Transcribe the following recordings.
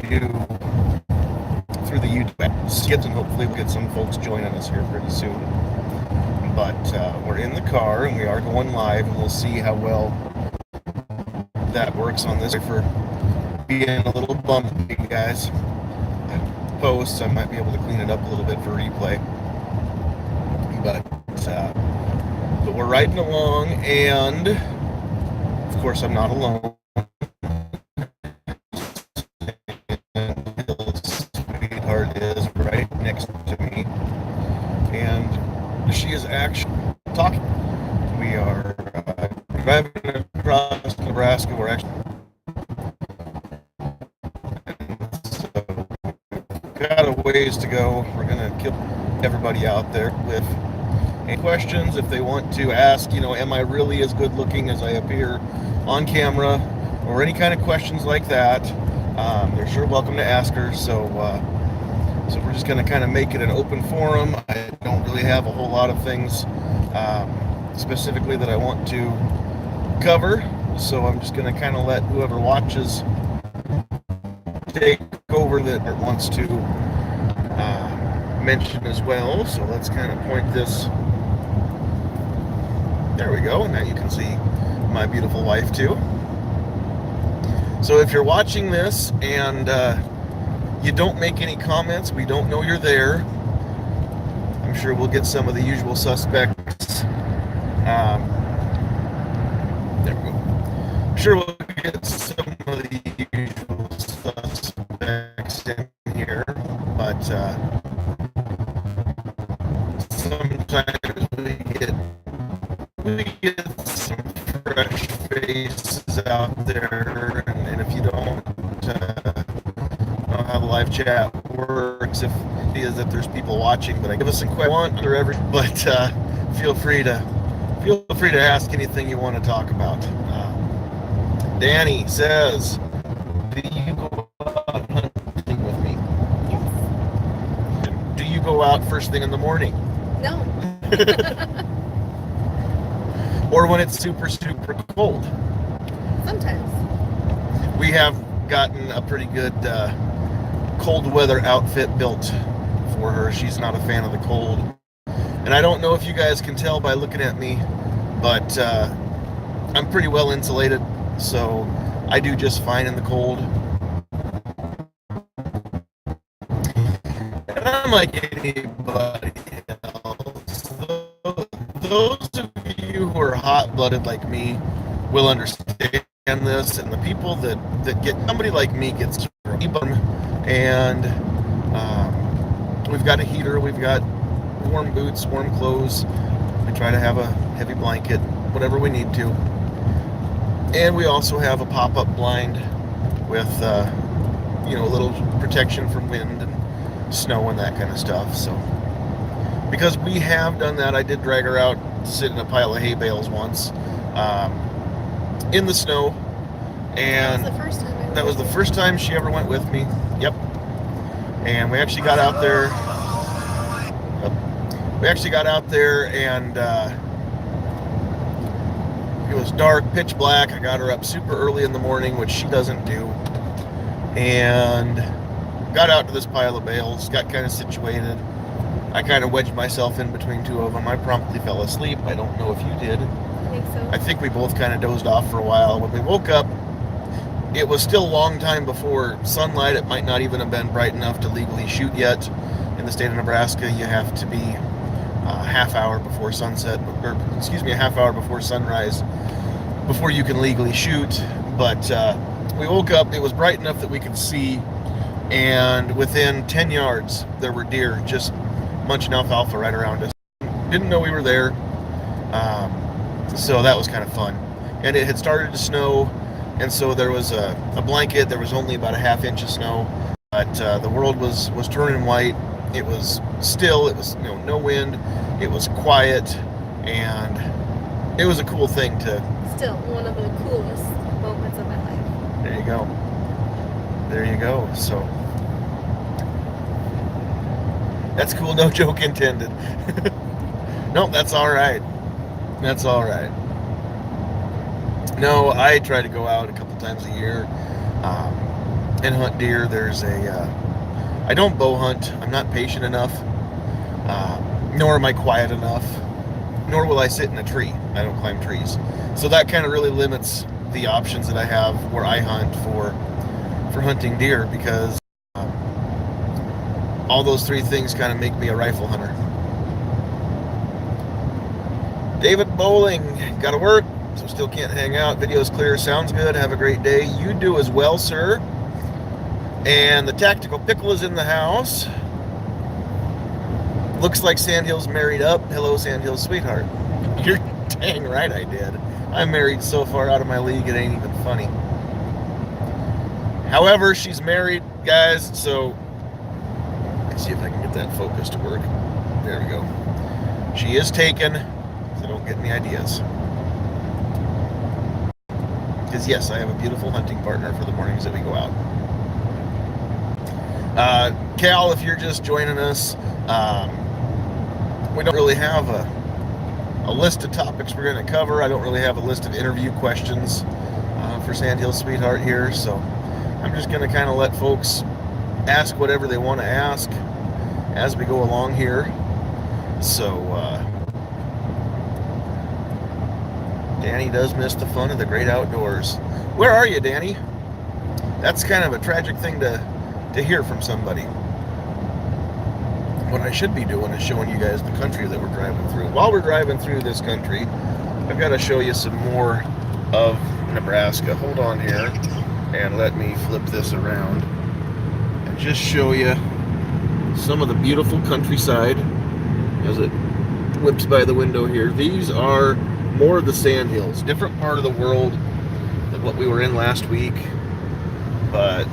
through the YouTube app, and hopefully we'll get some folks joining us here pretty soon. But we're in the car and we are going live, and we'll see how well that works on this for being a little bumpy, guys. Posts, I might be able to clean it up a little bit for replay. But we're riding along, and of course I'm not alone. Sweetheart is right next to me, and she is actually talking. We are driving across Nebraska. We're actually got a ways to go. We're gonna kill everybody out there with any questions if they want to ask. Am I really as good looking as I appear on camera, or any kind of questions like that? They're sure welcome to ask her. So we're just gonna kind of make it an open forum. I don't really have a whole lot of things specifically that I want to cover, so I'm just gonna kind of let whoever watches take over that wants to mention as well. So let's kind of point this. There we go. Now you can see my beautiful wife too. So if you're watching this and you don't make any comments, we don't know you're there. I'm sure we'll get some of the usual suspects. There we go. I'm sure we'll get some of the usual suspects in here, but sometimes we get some fresh faces out there, and if you don't know how the live chat works, if it is that there's people watching, but I give us some questions or every, but feel free to ask anything you want to talk about. Danny says, do you go out hunting with me? Yes. Do you go out first thing in the morning? No. Or when it's super, super cold? Sometimes. We have gotten a pretty good cold weather outfit built for her. She's not a fan of the cold. And I don't know if you guys can tell by looking at me, but I'm pretty well insulated, so I do just fine in the cold. And I'm like anybody else. Those of you who are hot-blooded like me will understand this, and the people that get, somebody like me gets and we've got a heater, we've got warm boots, warm clothes, we try to have a heavy blanket, whatever we need to, and we also have a pop-up blind with a little protection from wind and snow and that kind of stuff. So because we have done that, I did drag her out to sit in a pile of hay bales once in the snow, and That was the first time she ever went with me. Yep. And we actually got out there. And it was dark, pitch black. I got her up super early in the morning, which she doesn't do, and got out to this pile of bales, got kind of situated. I kind of wedged myself in between two of them. I promptly fell asleep. I don't know if you did. I think so. I think we both kind of dozed off for a while. When we woke up, it was still a long time before sunlight. It might not even have been bright enough to legally shoot yet. In the state of Nebraska, you have to be a half hour before sunset, or a half hour before sunrise before you can legally shoot. But we woke up, it was bright enough that we could see, and within 10 yards there were deer just munching alfalfa right around us. Didn't know we were there, so that was kind of fun. And it had started to snow, and so there was a blanket. There was only about a half inch of snow, but the world was turning white. It was still, it was no wind, it was quiet, and it was a cool thing to... Still one of the coolest moments of my life. There you go. There you go. So that's cool, no joke intended. Nope, that's all right. That's all right. No, I try to go out a couple times a year. and hunt deer. There's I don't bow hunt. I'm not patient enough, nor am I quiet enough, nor will I sit in a tree. I don't climb trees. So that kind of really limits the options that I have where I hunt for hunting deer, because all those three things kind of make me a rifle hunter. David Bowling, gotta work, so still can't hang out. Video's clear, sounds good. Have a great day. You do as well, sir. And the Tactical Pickle is in the house. Looks like Sandhills married up. Hello, Sandhills sweetheart. You're dang right I did. I'm married so far out of my league it ain't even funny. However, she's married, guys, so let's see if I can get that focus to work. There we go. She is taken, so don't get any ideas. Because yes, I have a beautiful hunting partner for the mornings that we go out. Cal, if you're just joining us, we don't really have a list of topics we're going to cover. I don't really have a list of interview questions for Sandhills Sweetheart here, so I'm just going to kind of let folks ask whatever they want to ask as we go along here. So Danny does miss the fun of the great outdoors. Where are you, Danny? That's kind of a tragic thing to hear from somebody. What I should be doing is showing you guys the country that we're driving through. While we're driving through this country, I've got to show you some more of Nebraska. Hold on here and let me flip this around and just show you some of the beautiful countryside as it whips by the window here. These are more of the Sandhills, different part of the world than what we were in last week, but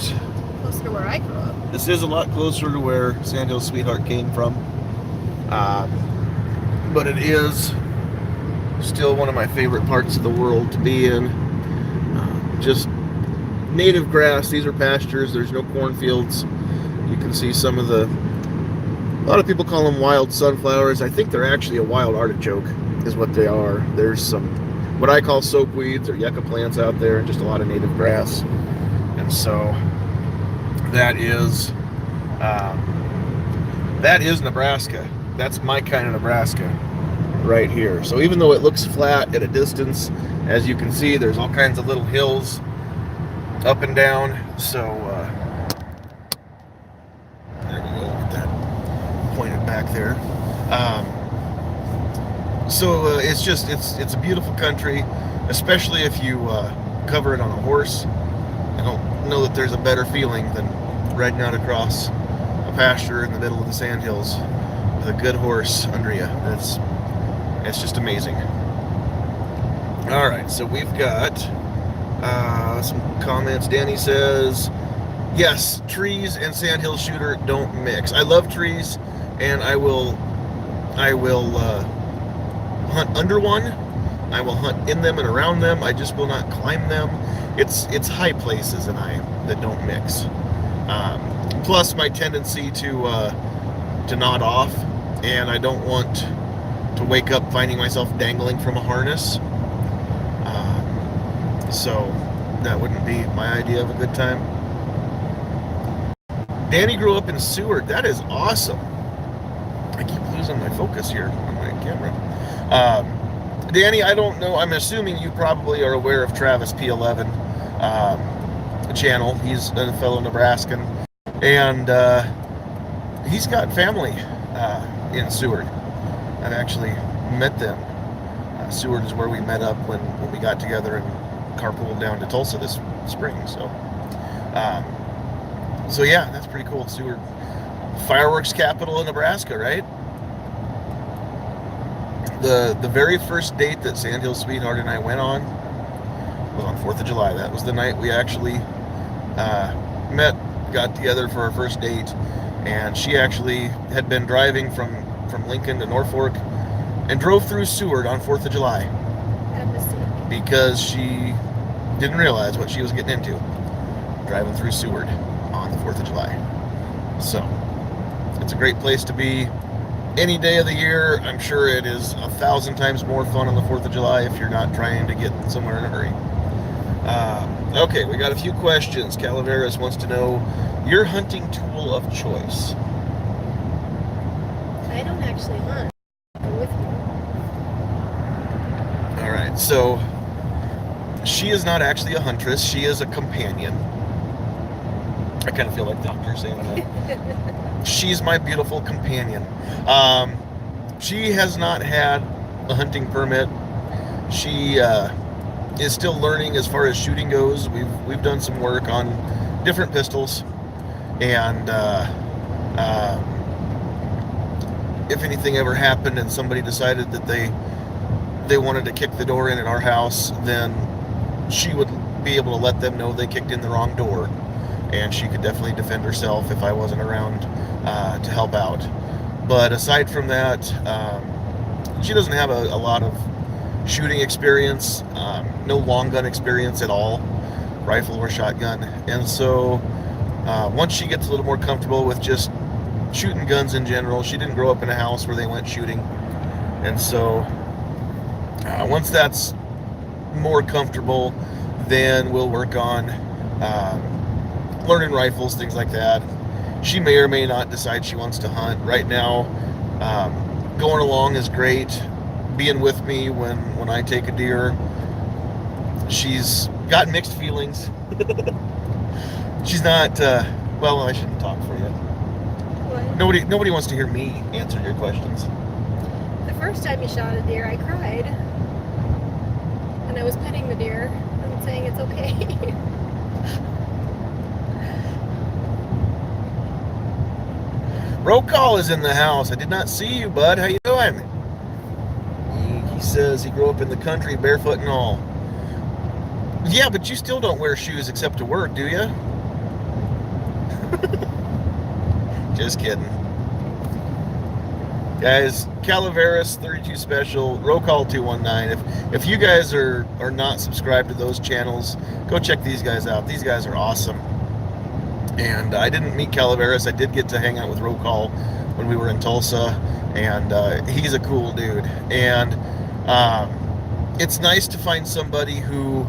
closer to where I grew up. This is a lot closer to where Sandhills Sweetheart came from, but it is still one of my favorite parts of the world to be in. Just native grass. These are pastures. There's no cornfields. You can see some of a lot of people call them wild sunflowers. I think they're actually a wild artichoke is what they are. There's some what I call soapweeds or yucca plants out there, and just a lot of native grass. And so that is Nebraska. That's my kind of Nebraska right here. So even though it looks flat at a distance, as you can see, there's all kinds of little hills up and down. So there we go. Get that pointed back there. So it's a beautiful country, especially if you cover it on a horse. I don't know that there's a better feeling than riding out across a pasture in the middle of the Sandhills with a good horse under you. It's just amazing. All right, so we've got some comments. Danny says, yes, trees and Sandhill shooter don't mix. I love trees, and I will hunt under one. I will hunt in them and around them. I just will not climb them. It's high places and that don't mix. Plus my tendency to nod off, and I don't want to wake up finding myself dangling from a harness. So that wouldn't be my idea of a good time. Danny grew up in Seward. That is awesome. I keep losing my focus here on my camera. Danny, I don't know. I'm assuming you probably are aware of Travis P11 channel. He's a fellow Nebraskan, and he's got family in Seward. I've actually met them. Seward is where we met up when we got together and carpooled down to Tulsa this spring. So yeah, that's pretty cool. Seward, fireworks capital of Nebraska, right? The very first date that Sandhills Sweetheart and I went on was on 4th of July. That was the night we actually met, got together for our first date, and she actually had been driving from Lincoln to Norfolk and drove through Seward on 4th of July because she didn't realize what she was getting into driving through Seward on the 4th of July. So it's a great place to be any day of the year. I'm sure it is 1,000 times more fun on the 4th of July if you're not trying to get somewhere in a hurry. Okay, we got a few questions. Calaveras wants to know your hunting tool of choice. I don't actually hunt. I'm with you. All right, so she is not actually a huntress. She is a companion. I kind of feel like Doctor saying that. She's my beautiful companion. She has not had a hunting permit. She is still learning as far as shooting goes. We've done some work on different pistols, and if anything ever happened and somebody decided that they wanted to kick the door in at our house, then she would be able to let them know they kicked in the wrong door, and she could definitely defend herself if I wasn't around to help out. But aside from that, she doesn't have a lot of shooting experience, no long gun experience at all, rifle or shotgun. And so once she gets a little more comfortable with just shooting guns in general, she didn't grow up in a house where they went shooting. And so once that's more comfortable, then we'll work on learning rifles, things like that. She may or may not decide she wants to hunt. Right now, going along is great. Being with me when I take a deer, she's got mixed feelings. She's not, well, I shouldn't talk for you. What? Nobody wants to hear me answer your questions. The first time you shot a deer, I cried. And I was petting the deer and saying it's okay. Roll call is in the house. I did not see you, bud. How you doing? He says he grew up in the country, barefoot and all. Yeah, but you still don't wear shoes except to work, do you? Just kidding. Guys, Calaveras 32 Special, Roll Call 219. If you guys are not subscribed to those channels, go check these guys out. These guys are awesome. And I didn't meet Calaveras. I did get to hang out with Roll Call when we were in Tulsa, and he's a cool dude. And it's nice to find somebody who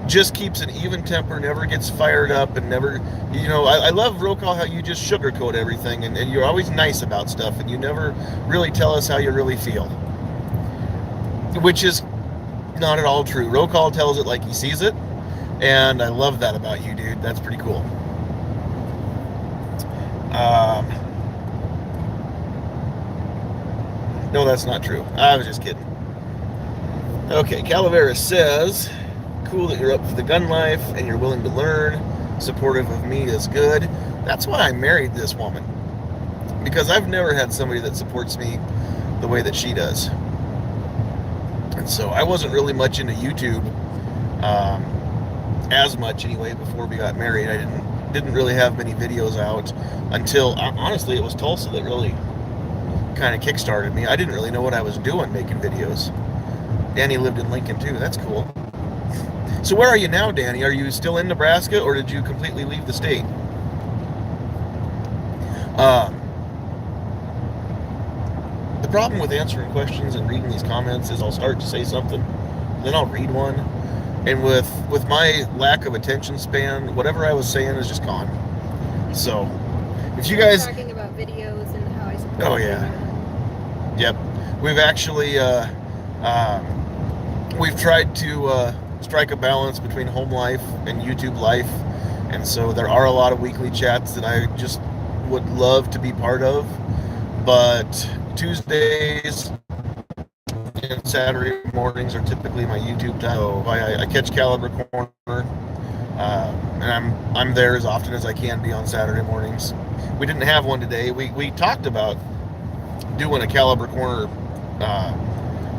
just keeps an even temper, never gets fired up, and never, I love Roll Call, how you just sugarcoat everything, and you're always nice about stuff, and you never really tell us how you really feel, which is not at all true. Roll Call tells it like he sees it, and I love that about you, dude. That's pretty cool. No, that's not true. I was just kidding. Okay, Calaveras says, cool that you're up for the gun life and you're willing to learn. Supportive of me is good. That's why I married this woman, because I've never had somebody that supports me the way that she does. And so I wasn't really much into YouTube, as much anyway, before we got married. I didn't really have many videos out until, honestly, it was Tulsa that really kind of kickstarted me. I didn't really know what I was doing making videos. Danny lived in Lincoln too. That's cool. So where are you now, Danny? Are you still in Nebraska, or did you completely leave the state? The problem with answering questions and reading these comments is I'll start to say something, then I'll read one, and with my lack of attention span, whatever I was saying is just gone. So if you guys talking about videos and how I support. Oh yeah. Yep. We've actually we've tried to strike a balance between home life and YouTube life, and so there are a lot of weekly chats that I just would love to be part of, but Tuesdays and Saturday mornings are typically my YouTube time. So I catch Caliber Corner, and I'm there as often as I can be on Saturday mornings. We didn't have one today. We talked about doing a Caliber Corner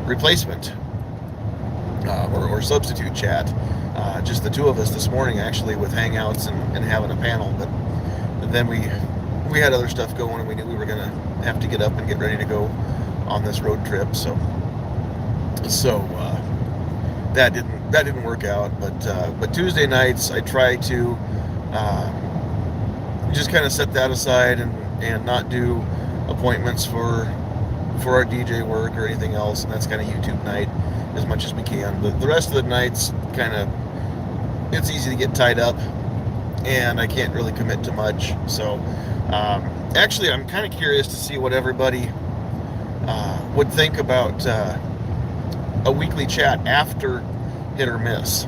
replacement or substitute chat, just the two of us this morning, actually, with hangouts and having a panel. But then we had other stuff going, and we knew we were gonna have to get up and get ready to go on this road trip. So that didn't work out. But Tuesday nights I try to just kind of set that aside and not do appointments for our DJ work or anything else, and that's kind of YouTube night as much as we can. But the rest of the nights kind of it's easy to get tied up, and I can't really commit to much. So, actually, I'm kind of curious to see what everybody would think about a weekly chat after hit or miss.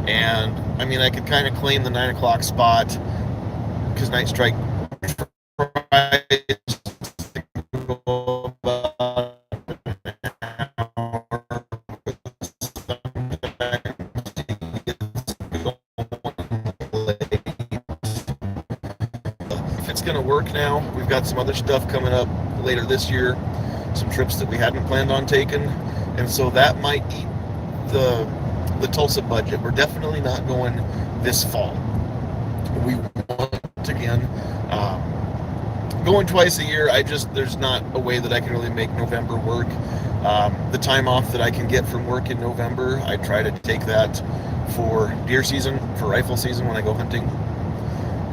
And I mean, I could kind of claim the 9 o'clock spot because Night Strike tries to go about an hour, if it's going to work now, we've got some other stuff coming up later this year, some trips that we hadn't planned on taking, and so that might eat the Tulsa budget. We're definitely not going this fall. We want again going twice a year. There's not a way that I can really make November work. The time off that I can get from work in November, I try to take that for deer season, for rifle season when I go hunting,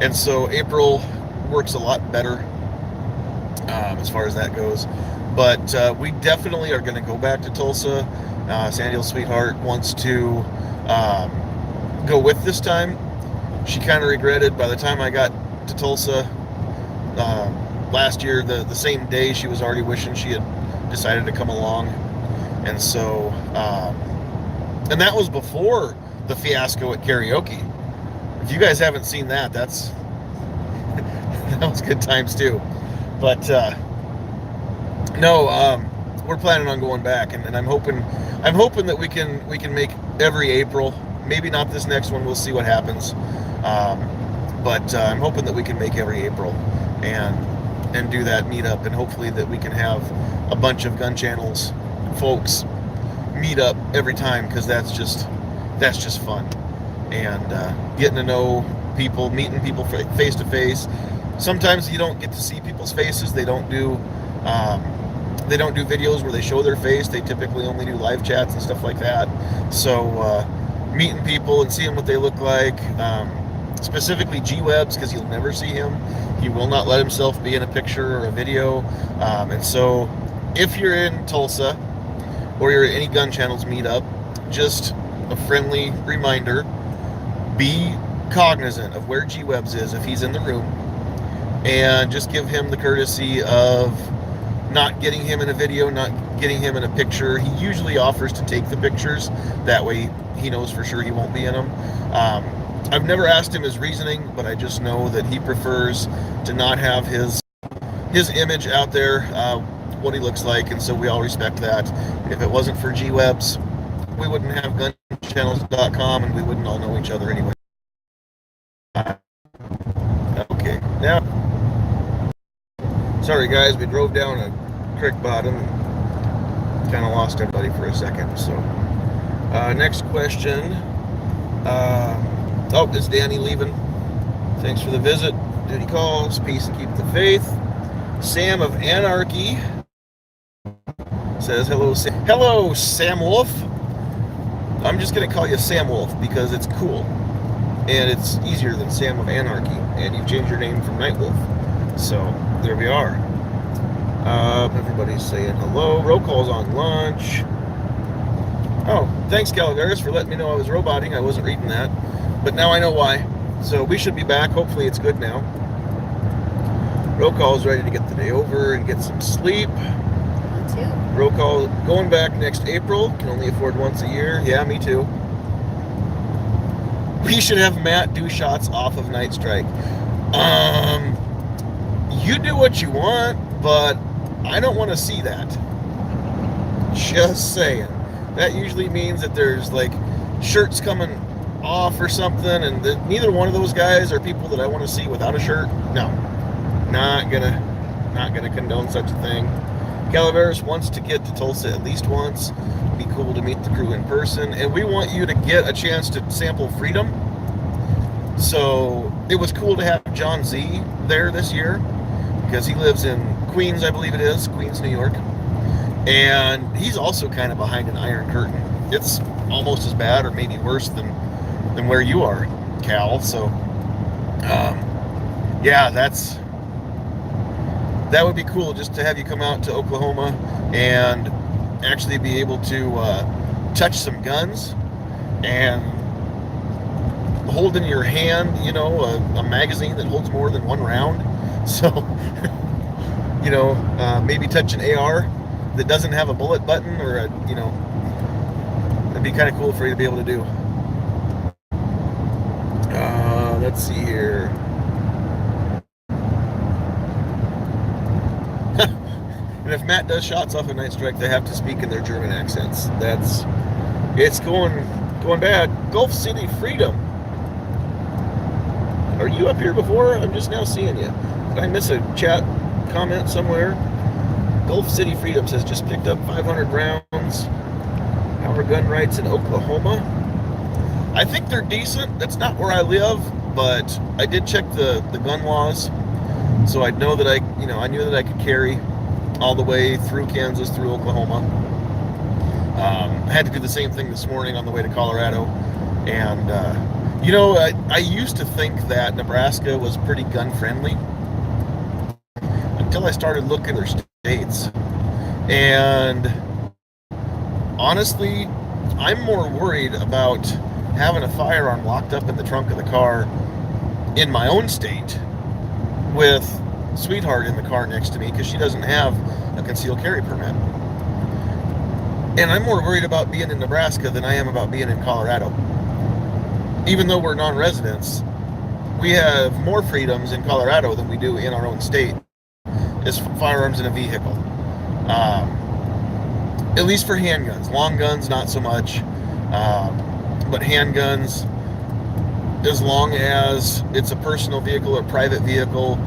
and so April works a lot better as far as that goes. But we definitely are going to go back to Tulsa. Sandhills Sweetheart wants to go with this time. She kind of regretted by the time I got to Tulsa last year, the same day, she was already wishing she had decided to come along. And so, and that was before the fiasco at karaoke. If you guys haven't seen that, that was good times too. But no, we're planning on going back, and I'm hoping that we can make every April. Maybe not this next one. We'll see what happens. But I'm hoping that we can make every April and do that meetup, and hopefully that we can have a bunch of gun channels folks meet up every time, because that's just fun, and getting to know people, meeting people face to face. Sometimes you don't get to see people's faces. They don't do videos where they show their face. They typically only do live chats and stuff like that. So meeting people and seeing what they look like, specifically G-Webs, because you'll never see him. He will not let himself be in a picture or a video. And so if you're in Tulsa or you're at any gun channels meetup, just a friendly reminder, be cognizant of where G-Webs is if he's in the room, and just give him the courtesy of not getting him in a video, not getting him in a picture. He usually offers to take the pictures. That way he knows for sure he won't be in them. I've never asked him his reasoning, but I just know that he prefers to not have his image out there, what he looks like, and so we all respect that. If it wasn't for G-Webs, we wouldn't have gunchannels.com, and we wouldn't all know each other anyway. Okay, now, sorry guys, we drove down a creek bottom and kind of lost everybody for a second. So next question. Oh, is Danny leaving? Thanks for the visit. Duty calls, peace and keep the faith. Sam of Anarchy says hello. Hello, Sam Wolf. I'm just gonna call you Sam Wolf because it's cool and it's easier than Sam of Anarchy, and you've changed your name from Night Wolf. So there we are. Everybody's saying hello. Roll call's on lunch. Oh, thanks Calaveras for letting me know I was roboting. I wasn't reading that, but now I know why. So we should be back. Hopefully it's good now. Roll call is ready to get the day over and get some sleep. Me too. Roll call going back next April. Can only afford once a year. Yeah, me too. We should have Matt do shots off of Night Strike. You do what you want, but I don't want to see that. Just saying. That usually means that there's like shirts coming off or something, and neither one of those guys are people that I want to see without a shirt. No, not gonna condone such a thing. Calaveras wants to get to Tulsa at least once. It'd be cool to meet the crew in person, and we want you to get a chance to sample Freedom. So it was cool to have John Z there this year because he lives in Queens, I believe it is, Queens, New York. And he's also kind of behind an iron curtain. It's almost as bad or maybe worse than where you are, Cal. So, yeah, that would be cool just to have you come out to Oklahoma and actually be able to touch some guns and hold in your hand, a magazine that holds more than one round. So, maybe touch an AR that doesn't have a bullet button, or it'd be kind of cool for you to be able to do. Let's see here. And if Matt does shots off a Night Strike, they have to speak in their German accents. It's going bad. Gulf City Freedom. Are you up here before? I'm just now seeing you. Did I miss a chat comment somewhere? Gulf City Freedom says just picked up 500 rounds. Our gun rights in Oklahoma. I think they're decent. That's not where I live, but I did check the gun laws, so I'd know that I knew that I could carry all the way through Kansas, through Oklahoma. I had to do the same thing this morning on the way to Colorado, and I used to think that Nebraska was pretty gun friendly until I started looking at their states, and honestly, I'm more worried about having a firearm locked up in the trunk of the car in my own state with Sweetheart in the car next to me because she doesn't have a concealed carry permit. And I'm more worried about being in Nebraska than I am about being in Colorado. Even though we're non-residents, we have more freedoms in Colorado than we do in our own state as firearms in a vehicle. At least for handguns. Long guns, not so much. But handguns, as long as it's a personal vehicle or private vehicle,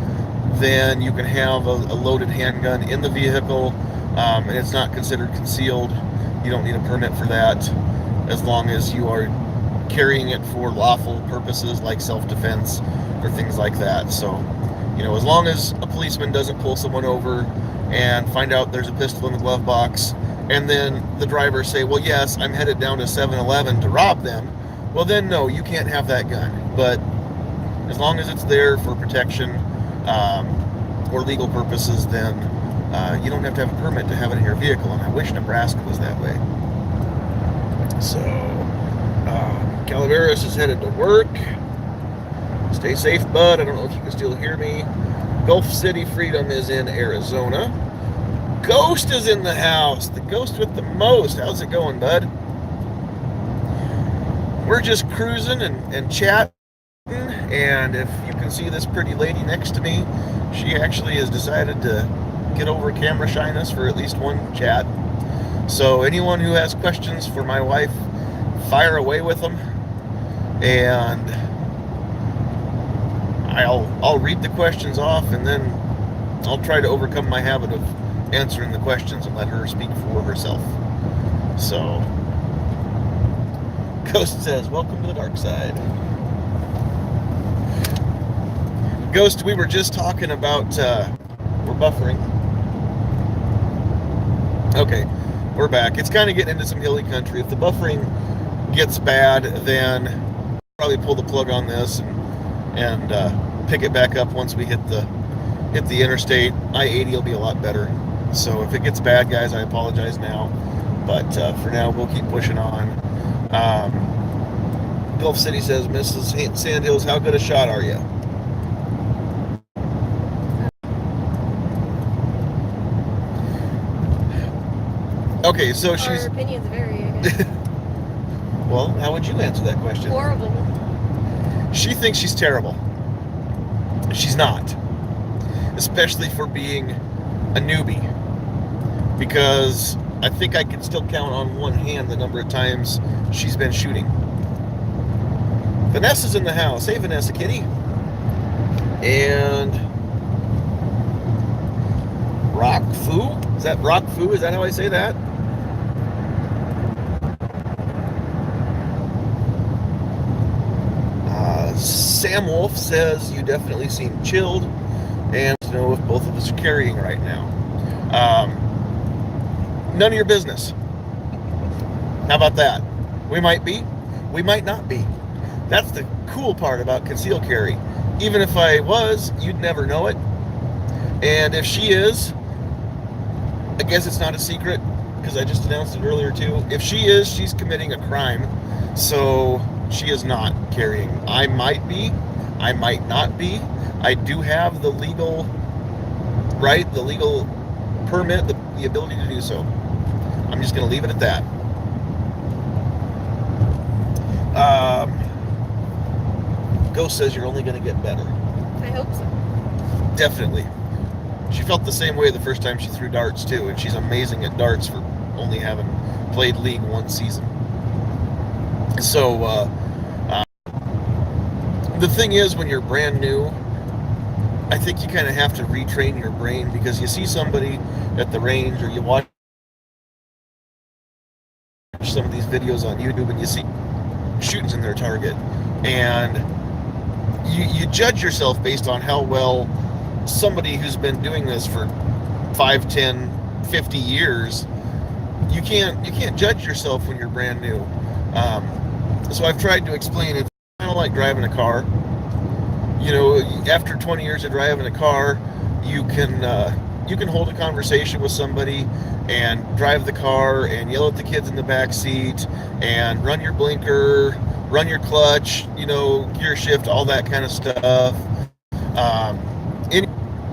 then you can have a loaded handgun in the vehicle, and it's not considered concealed. You don't need a permit for that, as long as you are carrying it for lawful purposes like self-defense or things like that. So, as long as a policeman doesn't pull someone over and find out there's a pistol in the glove box, and then the driver say, well, yes, I'm headed down to 7-Eleven to rob them, well, then no, you can't have that gun. But as long as it's there for protection or legal purposes, then you don't have to have a permit to have it in your vehicle, and I wish Nebraska was that way. So, Calaveras is headed to work. Stay safe, bud. I don't know if you can still hear me. Gulf City Freedom is in Arizona. Ghost is in the house. The ghost with the most. How's it going, bud? We're just cruising and chatting, and if you can see this pretty lady next to me, she actually has decided to get over camera shyness for at least one chat. So anyone who has questions for my wife, fire away with them, and I'll read the questions off, and then I'll try to overcome my habit of answering the questions and let her speak for herself. So, Ghost says, welcome to the dark side. Ghost, we were just talking about, we're buffering. Okay, we're back. It's kind of getting into some hilly country. If the buffering gets bad, then I'll probably pull the plug on this and pick it back up once we hit the interstate. I-80 will be a lot better. So if it gets bad, guys, I apologize now. But for now, we'll keep pushing on. Gulf City says, Mrs. Sandhills, how good a shot are you? Okay, so she's... Our opinions vary, I guess. Well, how would you answer that question? Horrible. She thinks she's terrible. She's not. Especially for being a newbie. Because I think I can still count on one hand the number of times she's been shooting. Vanessa's in the house. Hey, Vanessa, kitty. And Rock Fu? Is that Rock Fu? Is that how I say that? Sam Wolf says, you definitely seem chilled, and to know if both of us are carrying right now. None of your business. How about that? We might be, we might not be. That's the cool part about concealed carry. Even if I was, you'd never know it. And if she is, I guess it's not a secret, because I just announced it earlier too. If she is, she's committing a crime. So She is not carrying. I might be. I might not be. I do have the legal right, the legal permit, the ability to do so. I'm just going to leave it at that. Ghost says you're only going to get better. I hope so. Definitely. She felt the same way the first time she threw darts too, and she's amazing at darts for only having played league one season. So the thing is, when you're brand new, I think you kind of have to retrain your brain, because you see somebody at the range, or you watch some of these videos on YouTube, and you see shootings in their target, and you judge yourself based on how well somebody who's been doing this for 5, 10, 50 years. You can't judge yourself when you're brand new. So I've tried to explain it's kind of like driving a car. You know, after 20 years of driving a car, you can hold a conversation with somebody and drive the car and yell at the kids in the back seat and run your blinker, run your clutch, you know, gear shift, all that kind of stuff. And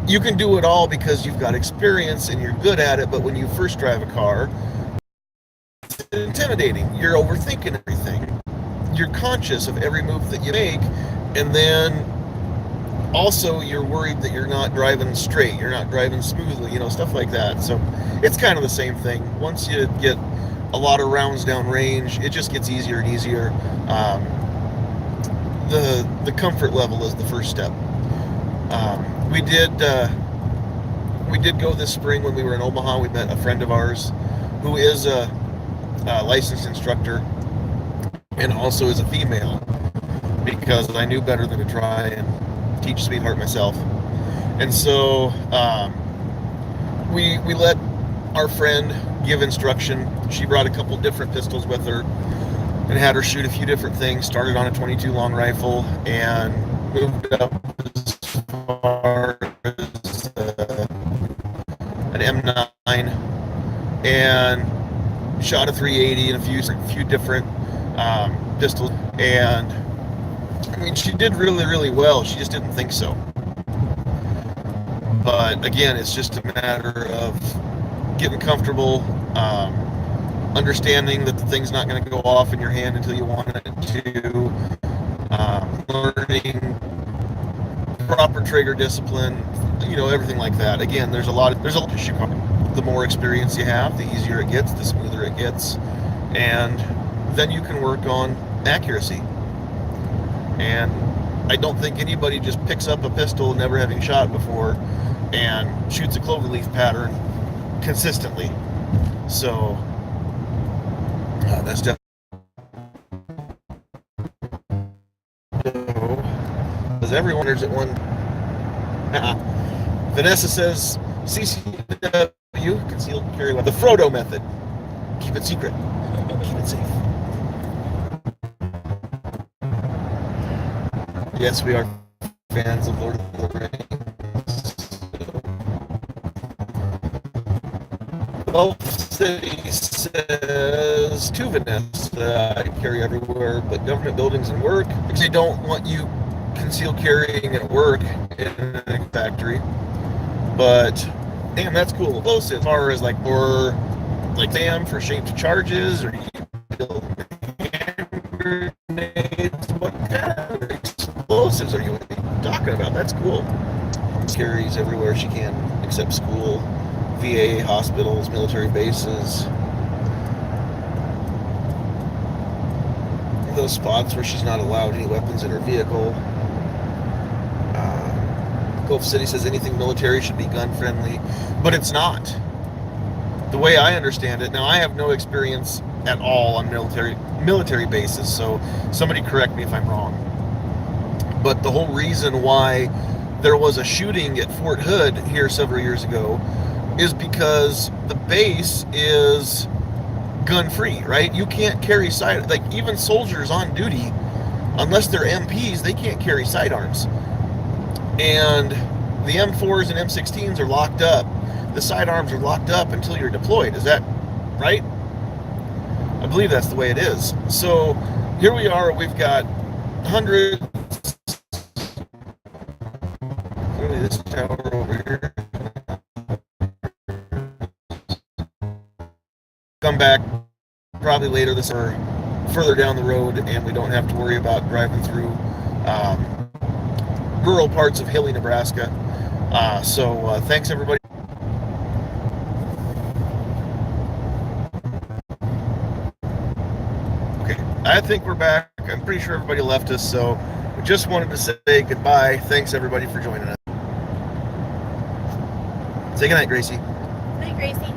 you can do it all because you've got experience and you're good at it. But when you first drive a car, it's intimidating. You're overthinking everything. You're conscious of every move that you make, and then also you're worried that you're not driving straight, you're not driving smoothly, you know, stuff like that. So it's kind of the same thing. Once you get a lot of rounds down range, it just gets easier and easier. The comfort level is the first step. We did go this spring when we were in Omaha. We met a friend of ours who is a licensed instructor and also is a female, because I knew better than to try and teach Sweetheart myself. And so we let our friend give instruction. She brought a couple different pistols with her and had her shoot a few different things. Started on a 22 long rifle and moved up as far as an M9 and shot a 380 and a few different pistols. And I mean, she did really, really well. She just didn't think so. But again, it's just a matter of getting comfortable, understanding that the thing's not going to go off in your hand until you want it to, learning proper trigger discipline, you know, everything like that. Again, there's a lot to shoot. The more experience you have, the easier it gets, the smoother it gets, and then you can work on accuracy. And I don't think anybody just picks up a pistol, never having shot before, and shoots a cloverleaf pattern consistently. So that's definitely. Because everyone is at one. Vanessa says CCW, concealed carry weapon. The Frodo method. Keep it secret. Keep it safe. Yes, we are fans of Lord of the Rings. Gulf City says to Vanessa, I carry everywhere but government buildings and work, because they don't want you concealed carrying at work in a factory. But damn, that's cool. Close as far as like, or like damn for shaped charges, or do you build hand grenades? What kind of explosives are you talking about? That's cool. Carries everywhere she can, except school, VA, hospitals, military bases. Those spots where she's not allowed any weapons in her vehicle. Gulf City says anything military should be gun friendly, but it's not. The way I understand it, now I have no experience at all on military bases, so somebody correct me if I'm wrong. But the whole reason why there was a shooting at Fort Hood here several years ago is because the base is gun-free, right? You can't carry like even soldiers on duty, unless they're MPs, they can't carry sidearms. And the M4s and M16s are locked up. The sidearms are locked up until you're deployed. Is that right? I believe that's the way it is. So, here we are. We've got hundreds. Clearly, this tower over here. Come back probably later this or further down the road, and we don't have to worry about driving through rural parts of hilly Nebraska. So thanks everybody. Okay, I think we're back. I'm pretty sure everybody left us, so we just wanted to say goodbye. Thanks everybody for joining us. Say goodnight, Gracie. Good night, Gracie.